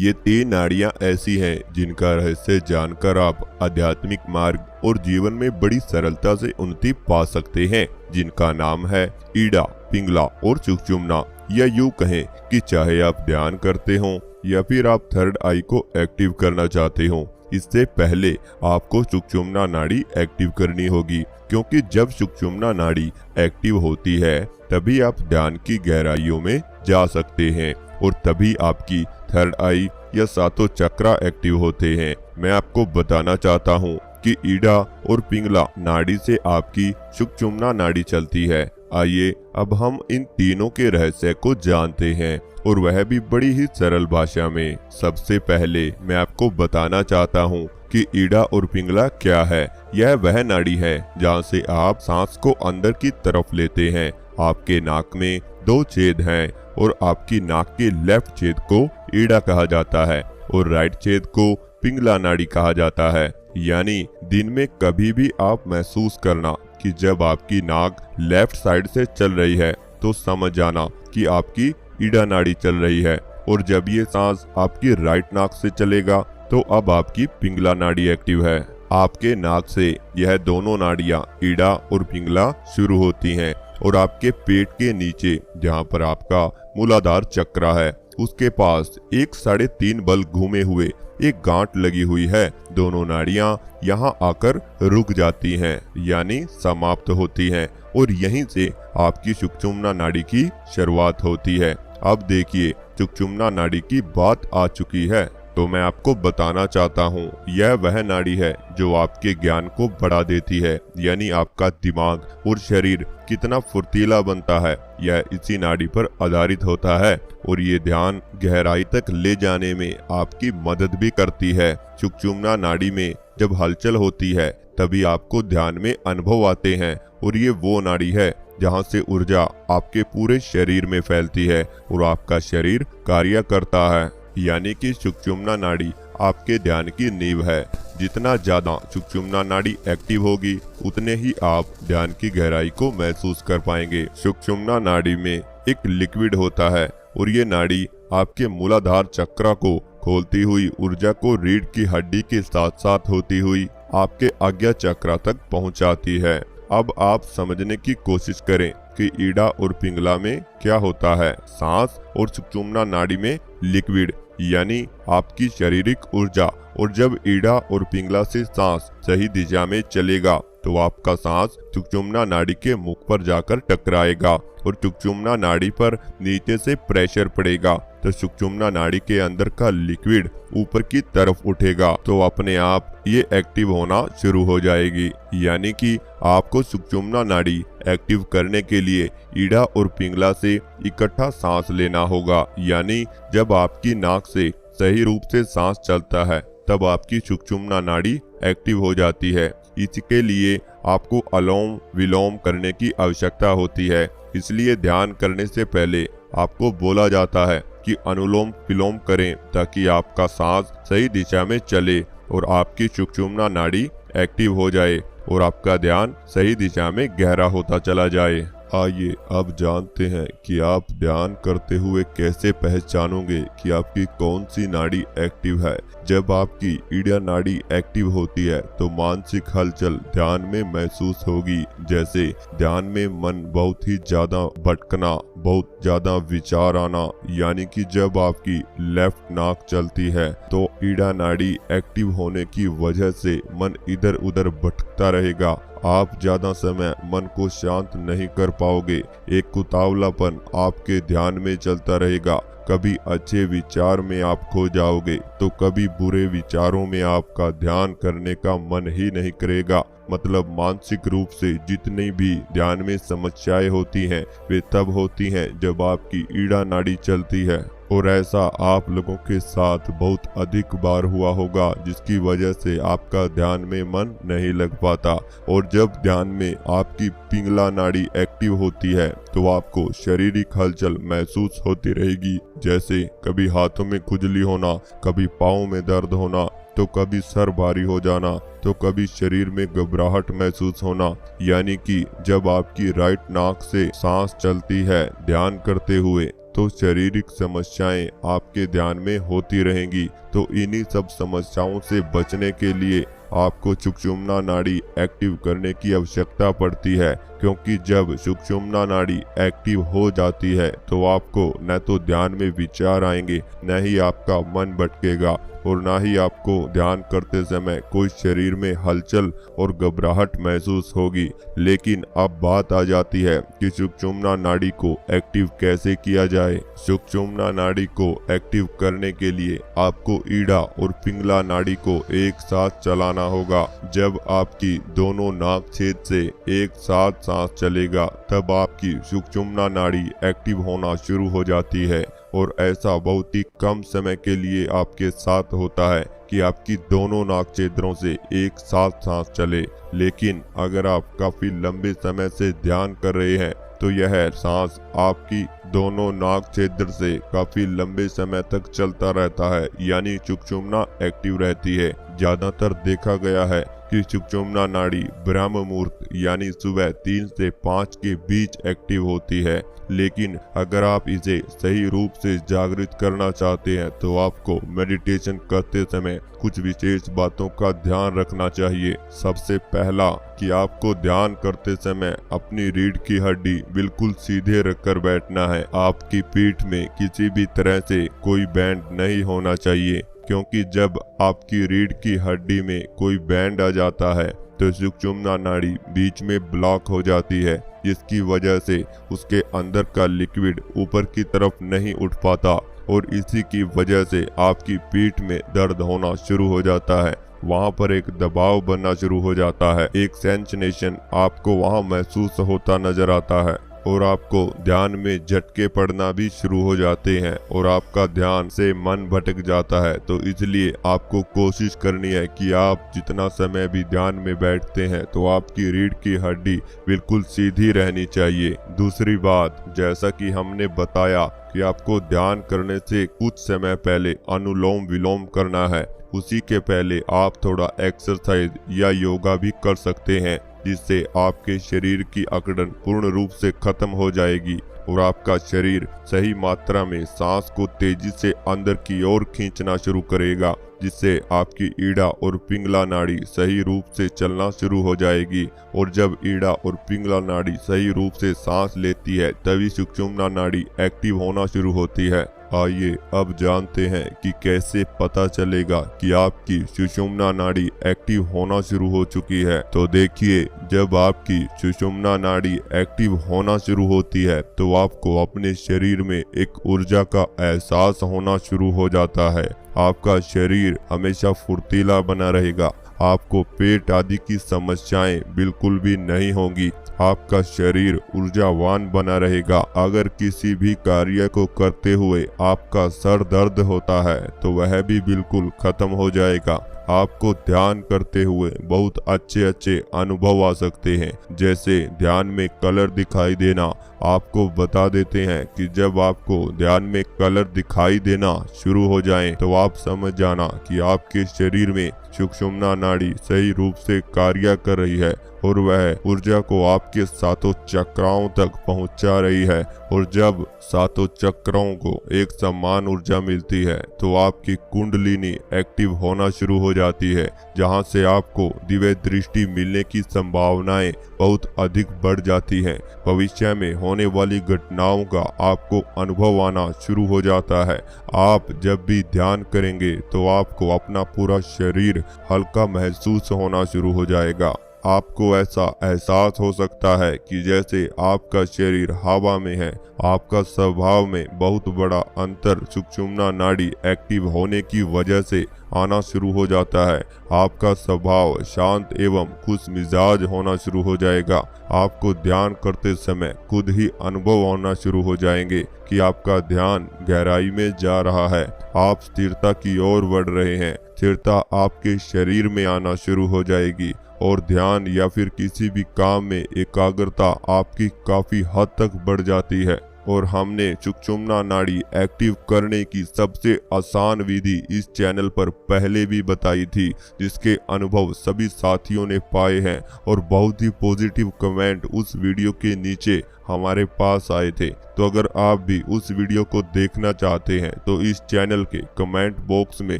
ये 3 नाड़ियां ऐसी हैं जिनका रहस्य जानकर आप आध्यात्मिक मार्ग और जीवन में बड़ी सरलता से उन्नति पा सकते हैं, जिनका नाम है ईड़ा, पिंगला और सुषुम्ना। या यूं कहें कि चाहे आप ध्यान करते हो या फिर आप थर्ड आई को एक्टिव करना चाहते हो, इससे पहले आपको सुषुम्ना नाड़ी एक्टिव करनी होगी, क्योंकि जब सुषुम्ना नाड़ी एक्टिव होती है तभी आप ध्यान की गहराइयों में जा सकते हैं और तभी आपकी थर्ड आई या सातों चक्रा एक्टिव होते हैं। मैं आपको बताना चाहता हूँ कि ईड़ा और पिंगला नाड़ी से आपकी सुषुम्ना नाड़ी चलती है। आइए अब हम इन तीनों के रहस्य को जानते हैं, और वह भी बड़ी ही सरल भाषा में। सबसे पहले मैं आपको बताना चाहता हूँ कि ईड़ा और पिंगला क्या है। यह वह नाड़ी है जहाँ से आप सांस को अंदर की तरफ लेते हैं। आपके नाक में 2 छेद हैं और आपकी नाक के लेफ्ट छेद को ईड़ा कहा जाता है और राइट छेद को पिंगला नाड़ी कहा जाता है। यानी दिन में कभी भी आप महसूस करना कि जब आपकी नाक लेफ्ट साइड से चल रही है तो समझ जाना कि आपकी ईड़ा नाड़ी चल रही है, और जब ये सांस आपकी राइट नाक से चलेगा तो अब आपकी पिंगला नाड़ी एक्टिव है। आपके नाक से यह दोनों नाड़ियां ईड़ा और पिंगला शुरू होती हैं और आपके पेट के नीचे जहां पर आपका मूलाधार चक्र है उसके पास एक 3.5 बल घूमे हुए एक गांठ लगी हुई है। दोनों नाड़ियां यहां आकर रुक जाती हैं, यानी समाप्त होती हैं, और यहीं से आपकी सुषुम्ना नाड़ी की शुरुआत होती है। अब देखिए सुषुम्ना नाड़ी की बात आ चुकी है, तो मैं आपको बताना चाहता हूँ यह वह नाड़ी है जो आपके ज्ञान को बढ़ा देती है, यानी आपका दिमाग और शरीर कितना फुर्तीला बनता है यह इसी नाड़ी पर आधारित होता है, और ये ध्यान गहराई तक ले जाने में आपकी मदद भी करती है। सुषुम्ना नाड़ी में जब हलचल होती है तभी आपको ध्यान में अनुभव आते हैं, और ये वो नाड़ी है जहाँ से ऊर्जा आपके पूरे शरीर में फैलती है और आपका शरीर कार्य करता है। यानी कि सुषुम्ना नाड़ी आपके ध्यान की नींव है। जितना ज्यादा सुषुम्ना नाड़ी एक्टिव होगी उतने ही आप ध्यान की गहराई को महसूस कर पाएंगे। सुषुम्ना नाड़ी में एक लिक्विड होता है और ये नाड़ी आपके मूलाधार चक्र को खोलती हुई ऊर्जा को रीढ़ की हड्डी के साथ साथ होती हुई आपके आज्ञा चक्र तक पहुंचाती है। अब आप समझने की कोशिश करें कि ईड़ा और पिंगला में क्या होता है। सांस और सुषुम्ना नाड़ी में लिक्विड यानी आपकी शारीरिक ऊर्जा, और जब ईड़ा और पिंगला से सांस सही दिशा में चलेगा तो आपका सांस सुषुम्ना नाड़ी के मुख पर जाकर टकराएगा और सुषुम्ना नाड़ी पर नीचे से प्रेशर पड़ेगा तो सुषुम्ना नाड़ी के अंदर का लिक्विड ऊपर की तरफ उठेगा, तो अपने आप ये एक्टिव होना शुरू हो जाएगी। यानी कि आपको सुषुम्ना नाड़ी एक्टिव करने के लिए ईड़ा और पिंगला से इकट्ठा सांस लेना होगा। यानी जब आपकी नाक से सही रूप से सांस चलता है तब आपकी सुषुम्ना नाड़ी एक्टिव हो जाती है। इसके लिए आपको अनुलोम विलोम करने की आवश्यकता होती है। इसलिए ध्यान करने से पहले आपको बोला जाता है कि अनुलोम विलोम करें ताकि आपका सांस सही दिशा में चले और आपकी सुषुम्ना नाड़ी एक्टिव हो जाए और आपका ध्यान सही दिशा में गहरा होता चला जाए। आइए अब जानते हैं कि आप ध्यान करते हुए कैसे पहचानोंगे कि आपकी कौन सी नाड़ी एक्टिव है। जब आपकी ईड़ा नाड़ी एक्टिव होती है तो मानसिक हलचल ध्यान में महसूस होगी, जैसे ध्यान में मन बहुत ही ज्यादा भटकना, बहुत ज्यादा विचार आना। यानी कि जब आपकी लेफ्ट नाक चलती है तो ईड़ा नाड़ी एक्टिव होने की वजह से मन इधर उधर भटकता रहेगा। आप ज्यादा समय मन को शांत नहीं कर पाओगे। एक उतावलापन आपके ध्यान में चलता रहेगा। कभी अच्छे विचार में आप खो जाओगे तो कभी बुरे विचारों में आपका ध्यान करने का मन ही नहीं करेगा। मतलब मानसिक रूप से जितनी भी ध्यान में समस्याएं होती हैं वे तब होती हैं जब आपकी ईड़ा नाड़ी चलती है, और ऐसा आप लोगों के साथ बहुत अधिक बार हुआ होगा, जिसकी वजह से आपका ध्यान में मन नहीं लग पाता। और जब ध्यान में आपकी पिंगला नाड़ी एक्टिव होती है तो आपको शारीरिक हलचल महसूस होती रहेगी, जैसे कभी हाथों में खुजली होना, कभी पाँव में दर्द होना, तो कभी सर भारी हो जाना, तो कभी शरीर में घबराहट महसूस होना। यानी कि जब आपकी राइट नाक से सांस चलती है ध्यान करते हुए तो शारीरिक समस्याएं आपके ध्यान में होती रहेंगी। तो इन्हीं सब समस्याओं से बचने के लिए आपको सुषुम्ना नाड़ी एक्टिव करने की आवश्यकता पड़ती है, क्योंकि जब सुषुम्ना नाड़ी एक्टिव हो जाती है तो आपको न तो ध्यान में विचार आएंगे, न ही आपका मन भटकेगा और न ही आपको ध्यान करते समय कोई शरीर में हलचल और घबराहट महसूस होगी। लेकिन अब बात आ जाती है कि सुषुम्ना नाड़ी को एक्टिव कैसे किया जाए। सुषुम्ना नाड़ी को एक्टिव करने के लिए आपको ईड़ा और पिंगला नाड़ी को एक साथ चलाना होगा। जब आपकी दोनों नाक छेद से एक साथ सांस चलेगा तब आपकी सुषुम्ना नाड़ी एक्टिव होना शुरू हो जाती है और ऐसा बहुत ही कम समय के लिए आपके साथ होता है कि आपकी दोनों नाक छिद्रों से एक साथ सांस चले। लेकिन अगर आप काफी लंबे समय से ध्यान कर रहे हैं तो यह सांस आपकी दोनों नाक छिद्र से काफी लंबे समय तक चलता रहता है, यानी सुषुम्ना एक्टिव रहती है। ज्यादातर देखा गया है कि सुषुम्ना नाड़ी ब्रह्म मुहूर्त यानी सुबह 3 से 5 के बीच एक्टिव होती है। लेकिन अगर आप इसे सही रूप से जागृत करना चाहते हैं तो आपको मेडिटेशन करते समय कुछ विशेष बातों का ध्यान रखना चाहिए। सबसे पहला कि आपको ध्यान करते समय अपनी रीढ़ की हड्डी बिल्कुल सीधे रखकर बैठना है। आपकी पीठ में किसी भी तरह से कोई बैंड नहीं होना चाहिए, क्योंकि जब आपकी रीढ़ की हड्डी में कोई बैंड आ जाता है तो सुषुम्ना नाड़ी बीच में ब्लॉक हो जाती है, जिसकी वजह से उसके अंदर का लिक्विड ऊपर की तरफ नहीं उठ पाता और इसी की वजह से आपकी पीठ में दर्द होना शुरू हो जाता है। वहां पर एक दबाव बनना शुरू हो जाता है, एक सेंसेशन आपको वहां महसूस होता नजर आता है और आपको ध्यान में झटके पड़ना भी शुरू हो जाते हैं और आपका ध्यान से मन भटक जाता है। तो इसलिए आपको कोशिश करनी है कि आप जितना समय भी ध्यान में बैठते हैं तो आपकी रीढ़ की हड्डी बिल्कुल सीधी रहनी चाहिए। दूसरी बात, जैसा कि हमने बताया कि आपको ध्यान करने से कुछ समय पहले अनुलोम विलोम करना है, उसी के पहले आप थोड़ा एक्सरसाइज या योगा भी कर सकते हैं, जिससे आपके शरीर की अकड़न पूर्ण रूप से खत्म हो जाएगी और आपका शरीर सही मात्रा में सांस को तेजी से अंदर की ओर खींचना शुरू करेगा, जिससे आपकी ईड़ा और पिंगला नाड़ी सही रूप से चलना शुरू हो जाएगी। और जब ईड़ा और पिंगला नाड़ी सही रूप से सांस लेती है तभी सुषुम्ना नाड़ी एक्टिव होना शुरू होती है। आइए अब जानते हैं कि कैसे पता चलेगा कि आपकी सुषुम्ना नाड़ी एक्टिव होना शुरू हो चुकी है। तो देखिए, जब आपकी सुषुम्ना नाड़ी एक्टिव होना शुरू होती है तो आपको अपने शरीर में एक ऊर्जा का एहसास होना शुरू हो जाता है। आपका शरीर हमेशा फुर्तीला बना रहेगा, आपको पेट आदि की समस्याएं बिल्कुल भी नहीं होंगी, आपका शरीर ऊर्जावान बना रहेगा। अगर किसी भी कार्य को करते हुए आपका सर दर्द होता है तो वह भी बिल्कुल खत्म हो जाएगा। आपको ध्यान करते हुए बहुत अच्छे अनुभव आ सकते हैं, जैसे ध्यान में कलर दिखाई देना। आपको बता देते हैं कि जब आपको ध्यान में कलर दिखाई देना शुरू हो जाएं, तो आप समझ जाना कि आपके शरीर में सुषुम्ना नाड़ी सही रूप से कार्य कर रही है और वह ऊर्जा को आपके सातों चक्राओं तक पहुंचा रही है। और जब सातों चक्राओं को एक समान ऊर्जा मिलती है तो आपकी कुंडलिनी एक्टिव होना शुरू हो जाती है, जहां से आपको दिव्य दृष्टि मिलने की संभावनाएं बहुत अधिक बढ़ जाती हैं। भविष्य में होने वाली घटनाओं का आपको अनुभव आना शुरू हो जाता है। आप जब भी ध्यान करेंगे तो आपको अपना पूरा शरीर हल्का महसूस होना शुरू हो जाएगा। आपको ऐसा एहसास हो सकता है कि जैसे आपका शरीर हवा में है। आपका स्वभाव में बहुत बड़ा अंतर सुषुम्ना नाड़ी एक्टिव होने की वजह से आना शुरू हो जाता है। आपका स्वभाव शांत एवं खुश मिजाज होना शुरू हो जाएगा। आपको ध्यान करते समय खुद ही अनुभव होना शुरू हो जाएंगे कि आपका ध्यान गहराई में जा रहा है, आप स्थिरता की ओर बढ़ रहे हैं। स्थिरता आपके शरीर में आना शुरू हो जाएगी और ध्यान या फिर किसी भी काम में एकाग्रता आपकी काफी हद तक बढ़ जाती है। और हमने सुषुम्ना नाड़ी एक्टिव करने की सबसे आसान विधि इस चैनल पर पहले भी बताई थी, जिसके अनुभव सभी साथियों ने पाए हैं और बहुत ही पॉजिटिव कमेंट उस वीडियो के नीचे हमारे पास आए थे। तो अगर आप भी उस वीडियो को देखना चाहते हैं तो इस चैनल के कमेंट बॉक्स में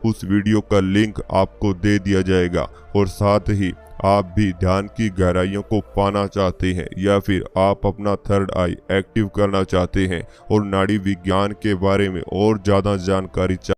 उस वीडियो का लिंक आपको दे दिया जाएगा। और साथ ही आप भी ध्यान की गहराइयों को पाना चाहते हैं या फिर आप अपना थर्ड आई एक्टिव करना चाहते हैं और नाड़ी विज्ञान के बारे में और ज्यादा जानकारी